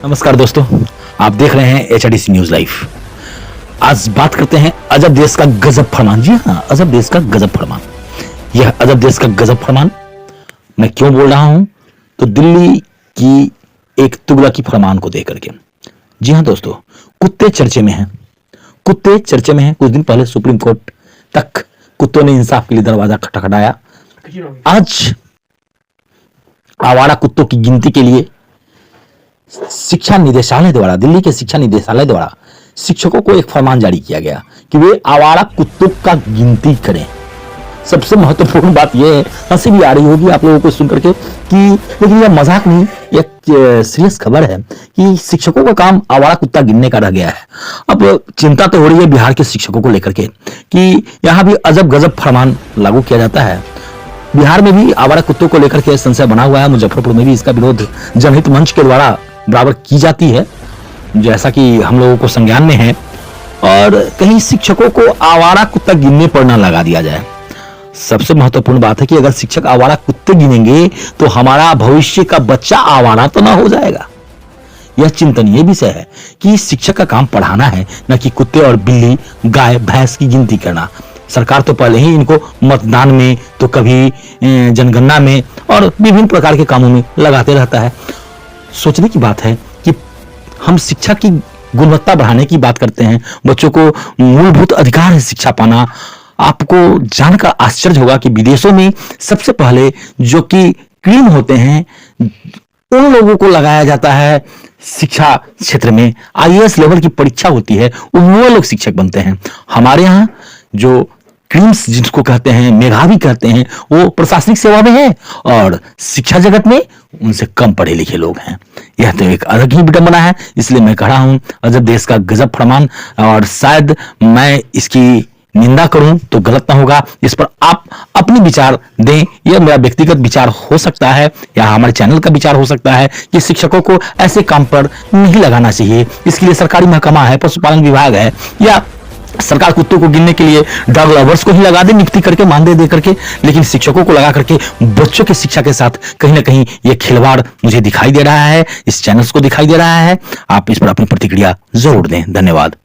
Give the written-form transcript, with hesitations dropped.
नमस्कार दोस्तों, आप देख रहे हैं HRDC न्यूज लाइव। आज बात करते हैं अजब देश का गजब फरमान। जी हाँ, अजब देश का गजब फरमान। यह अजब देश का गजब फरमान मैं क्यों बोल रहा हूं, तो दिल्ली की एक तुगलकी फरमान को देख करके। जी हाँ दोस्तों, कुत्ते चर्चे में हैं, कुत्ते चर्चे में हैं। कुछ दिन पहले सुप्रीम कोर्ट तक कुत्तों ने इंसाफ के लिए दरवाजा खटखटाया। आज आवारा कुत्तों की गिनती के लिए शिक्षा निदेशालय द्वारा, दिल्ली के शिक्षा निदेशालय द्वारा शिक्षकों को एक फरमान जारी किया गया कि वे आवारा कुत्तों का गिनती करें। सबसे महत्वपूर्ण बात यह है, हंसी भी आ रही होगी आप लोगों को सुनकर के कि लेकिन यह मजाक नहीं, यह सीरियस खबर है कि शिक्षकों का काम आवारा कुत्ता गिनने का रह गया है। अब चिंता तो हो रही है बिहार के शिक्षकों को लेकर के कि यहाँ भी अजब गजब फरमान लागू किया जाता है। बिहार में भी आवारा कुत्तों को लेकर के संशय बना हुआ है। मुजफ्फरपुर में भी इसका विरोध जनहित मंच के द्वारा बराबर की जाती है, जैसा कि हम लोगों को संज्ञान में है। और कहीं शिक्षकों को आवारा कुत्ता गिनने पर न लगा दिया जाए। सबसे महत्वपूर्ण बात है कि अगर शिक्षक आवारा कुत्ते गिनेंगे तो हमारा भविष्य का बच्चा आवारा तो ना हो जाएगा। यह चिंतनीय विषय है कि शिक्षक का काम पढ़ाना है, न कि कुत्ते और बिल्ली, गाय, भैंस की गिनती करना। सरकार तो पहले ही इनको मतदान में, तो कभी जनगणना में और विभिन्न प्रकार के कामों में लगाते रहता है। सोचने की बात है कि हम शिक्षा की गुणवत्ता बढ़ाने की बात करते हैं। बच्चों को मूलभूत अधिकार है शिक्षा पाना। आपको जानकर आश्चर्य होगा कि विदेशों में सबसे पहले जो कि क्रीम होते हैं, उन लोगों को लगाया जाता है शिक्षा क्षेत्र में। IAS लेवल की परीक्षा होती है, वो लोग शिक्षक बनते हैं। हमारे यहाँ जो क्रीम्स जिसको कहते हैं, मेधावी कहते हैं, वो प्रशासनिक सेवा में है और शिक्षा जगत में उनसे कम पढ़े लिखे लोग हैं। यह तो एक अलग ही विडंबना है। इसलिए मैं कह रहा हूं अजब देश का गजब फरमान, और शायद मैं इसकी निंदा करूं तो गलत ना होगा। इस पर आप अपने विचार दें। यह मेरा व्यक्तिगत विचार हो सकता है या हमारे चैनल का विचार हो सकता है कि शिक्षकों को ऐसे काम पर नहीं लगाना चाहिए। इसके लिए सरकारी महकमा है, पशुपालन विभाग है, या सरकार कुत्तों को गिनने के लिए डॉग लवर्स को ही लगा दे, नियुक्ति करके मानदेय दे करके। लेकिन शिक्षकों को लगा करके बच्चों की शिक्षा के साथ कहीं ना कहीं यह खिलवाड़ मुझे दिखाई दे रहा है, इस चैनल को दिखाई दे रहा है। आप इस पर अपनी प्रतिक्रिया जरूर दें। धन्यवाद।